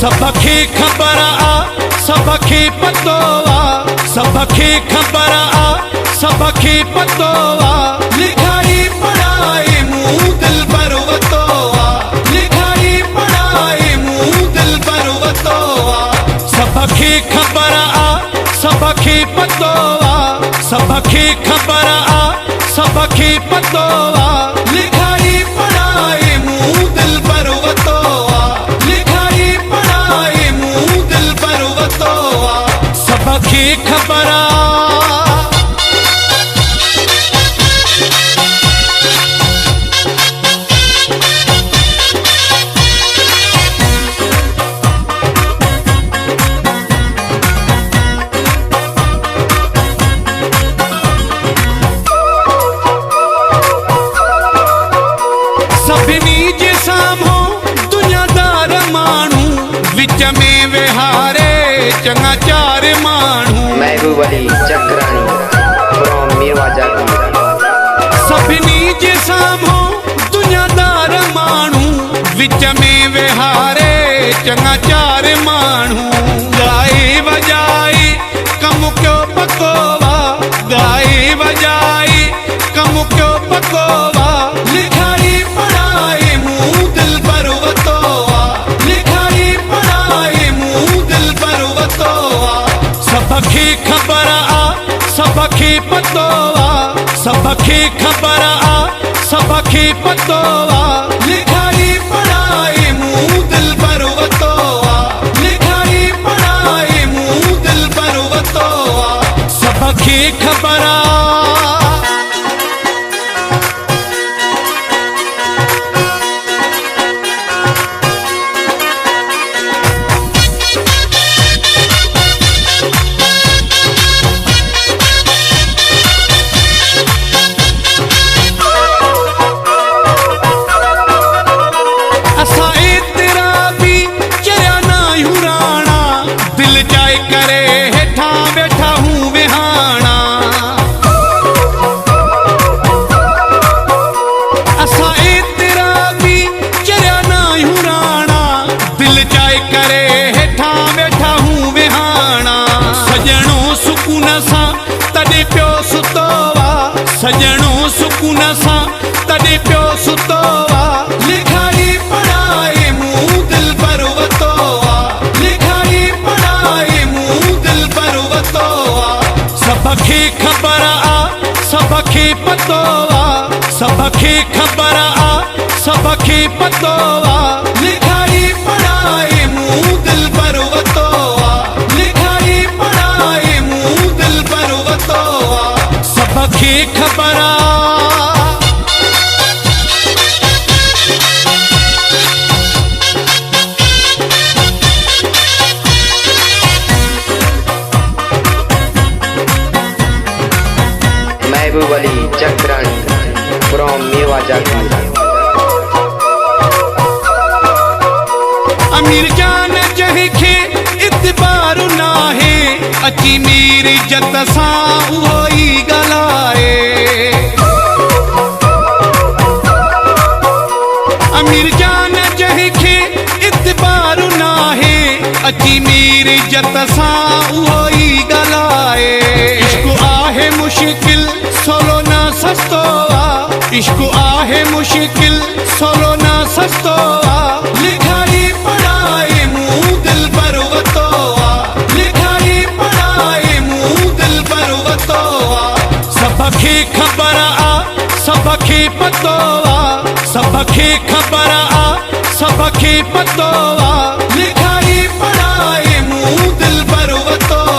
सबखे खबर आ सबखे पतो आ सबखे खबर आ सबखे पतो आ लिखाई पढ़ाई मुंह दिल पर वतो आ लिखाई पढ़ाई मुंह दिल पर वतो आ सबखे खबर आ सबखे पतो आ सबखे खबर आ सबखे पतो आ लिखाई पढ़ाई मुंह दिल पर वतो आ लिखाई पढ़ाई मुंह दिल पर वतो आ सबखे खबर आ विच में विहारे चंगा चार मानू महबूबली चक्रानी फ्रॉम मेवा जाती सभिनी जे सामो दुनियादार मानू विच में विहारे चंगा चार मानू गाए बजाई कम क्यों पकोवा गाए बजाई कम क्यों पकोवा लिखाई पढ़ाई मुंह दिल पर वतोवा लिखाई पढ़ाई मुंह दिल पर वतोवा सबखे खबर आ सबखे पतो आ सबखे खबर आ सबखे पतो आ लिखाई पढ़ाई मुंह दिल पर वतोवा लिखाई पढ़ाई मुंह दिल पर वतोवा सबखे खबर आ करे हेठा बैठा हूँ विहाना असा तेरा भी चरिया ना हुराना दिल जाए करे हेठा बैठा हूँ विहाना सजणो सुकून सा तॾहिं पियो सुतोवा सजणो सुकून सा तॾहिं पियो सुतोवा लिखाई पढ़ाई मुंह दिल पर वतोवा लिखाई पढ़ाई मुंह दिल पर वतोवा सबखे खबर आ सबखे पतो आ सबखे खबर आ सबखे पतो आ लिखाई पढ़ाई मुंह दिल पर वतोवा लिखाई पढ़ाई मुंह दिल पर वतोवा सबखे खबर आ महबूबली चक्रानी फ्रॉम मेवा जाती अमीर जान जंहिंखे इतबार नाहे अची मेरी इज़त सां उहो ई ॻाल्हाए अमीर जान जंहिंखे इतबार नाहे अची मेरी इज़त सां उहो ई ॻाल्हाए इश्क आहे मुश्किल सोलो ना सस्तो आ इश्क आहे मुश्किल सोलो ना सस्तो आ लिखाई पढ़ाई मुंह दिल पर वतोवा लिखाई पढ़ाई मुंह दिल पर वतोवा सबखे खबर आ सबखे पतो आ सबखे खबर आ सबखे पतो आ लिखाई पढ़ाई मुंह दिल पर वतोवा